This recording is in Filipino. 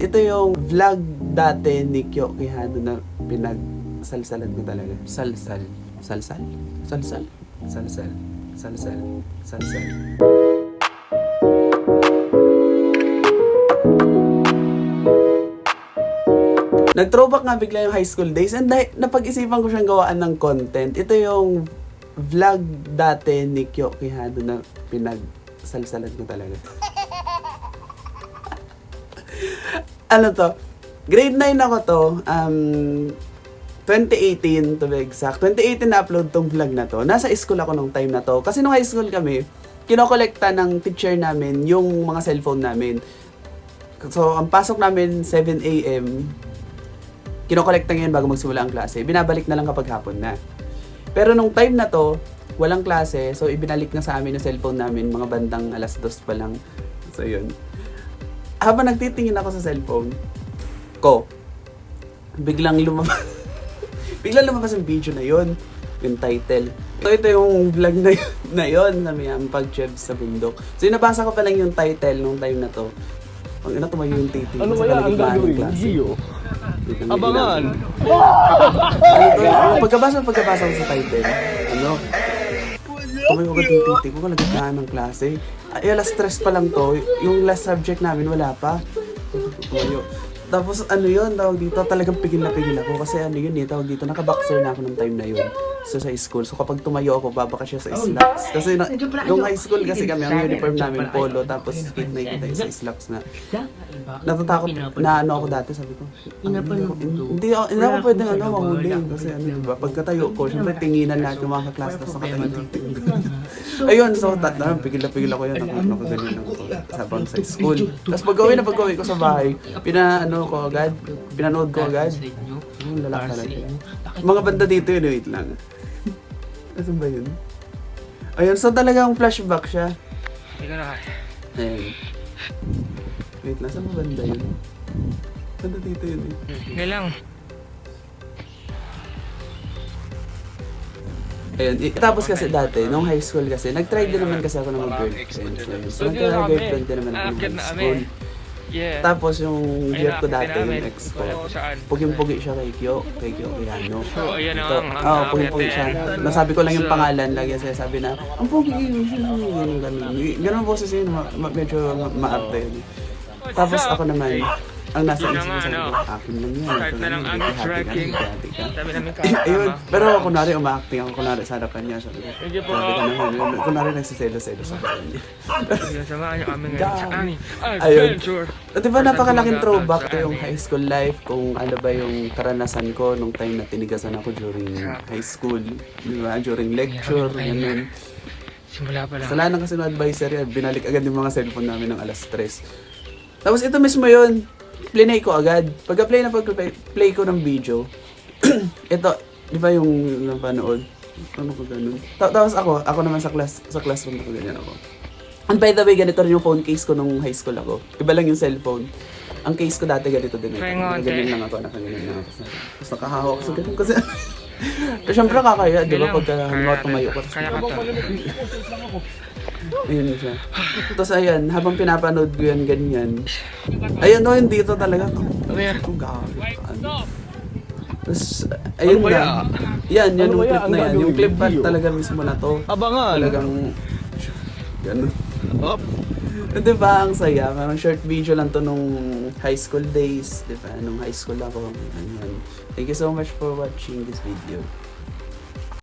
Ito yung vlog dati ni Kyo Quijano na pinagsalsalan ko talaga. Salsal. Salsal? Salsal? Salsal. Salsal. Salsal. Nag-throwback nga bigla yung high school days and napag-isipan ko siyang gawaan ng content. Ito yung vlog dati ni Kyo Quijano na pinagsalsalan ko talaga. Ano to? Grade 9 ako to. 2018 to be exact. 2018 na-upload tong vlog na to. Nasa school ako nung time na to. Kasi nung high school kami, kinokolekta ng teacher namin yung mga cellphone namin. So, ang pasok namin 7 a.m. Kinokolekta ngayon bago magsimula ang klase. Binabalik na lang kapag hapon na. Pero nung time na to, walang klase. So, ibinalik na sa amin yung cellphone namin. Mga bandang 2:00 pa lang. So, yun. Habang nagtitingin ako sa cellphone ko, biglang lumabas yung video na yon, yung title. So ito yung vlog na yun na may pag-chebs sa bundok. So nabasa ko pa lang yung title nung time na to. Ang ina, tumayo yung titi. Ano kaya ang gagawin? Gio? Abangan! Pagkabasa ko sa title, tumayo agad yung titi ko, kalagitnaan ng klase. Ay, last stress pa lang to. Yung last subject namin, wala pa. Tumayo. Tapos tawag dito, talagang pigil na pigil ako. Kasi tawag dito, naka-boxer na ako ng time na yun. So sa school, so kapag tumayo ako, babaka siya sa slacks. Kasi yung high school kasi kami, ang uniform namin polo, tapos skate na tayo sa slacks na. Natatakot na ako dati, sabi ko. Hindi ako pwedeng mahuli. Kasi diba, pagkatayo ko, syempre tinginan lahat yung mga kaklase, tapos nakatayo. Ayun, so pigil na pigil ako yun, nakaganyan lang ako sabang sa school. Tapos pag-uwi ko sa bahay, pinanood ko agad. Lalaki talaga. Mga banda dito yun, wait lang. Ano ba yun? Ayun, so talagang flashback siya. Ayun. Wait lang, saan ba banda yun? Banda dito yun eh. Hindi lang. Ayun, tapos kasi dati, nung high school kasi, nag-try din naman kasi ako na mag-girlfriend. So nag-girlfriend din naman ako nung high school. Yeah. Tapos yung girl ko dati, yung ex ko, Saan? puging-pugi siya kay Kyo Quijano. So, ayan Ito, puging-pugi siya. Nasabi ko lang yung pangalan, lagi siya sabi na, ang pugi yun, ganun boses yun, medyo maarte yun. Tapos ako naman, ang nasa isip ko sabi ko, akin lang yan. Start na lang ang tracking. Sabi namin Ayun, kasama. pero kunwari umaacting ako, kunwari sa harapan niya, sabi ko, Medyo po. grabe ka naman, kunwari nagsiselo-selo sa kanya. Samahan niyo kami ngayon sa aming Ayun. adventure. Di ba napakalaking throwback to yung high school life, kung ano ba yung karanasan ko nung time na tinigasan ako during high school, di ba? During lecture, ganun. Simula pa lang. Kasalanan kasi ng advisor yan, binalik agad yung mga cellphone namin ng 3:00. Tapos ito mismo yun, plinay ko agad. Pag-play ko ng video, ito, di ba yung napanood? Ano ko ganun? Tapos ako naman sa classroom ako ganyan ako. And by the way, ganito rin yung phone case ko nung high school ako. Iba lang yung cellphone. Ang case ko dati ganito din. Ganyan lang ako, nakaganyan lang ako. Tapos nakahawak ko sa ganun kasi... Siyempre kakaya, di ba? Pagka tumayo ko. Kaya ka to. Ayun siya. Tapos ayan, habang pinapanood ko yan ganyan. Ayun no, hindi ito talaga. Kung gagawin ka. Tapos, ayun na. Yan yung clip na yan. Yung clip pa talaga mismo na to. Abangan! Talagang... Ganun. Di ba, ang saya. Parang short video lang to nung high school days. Di ba? Nung high school ako. Ayan. Thank you so much for watching this video.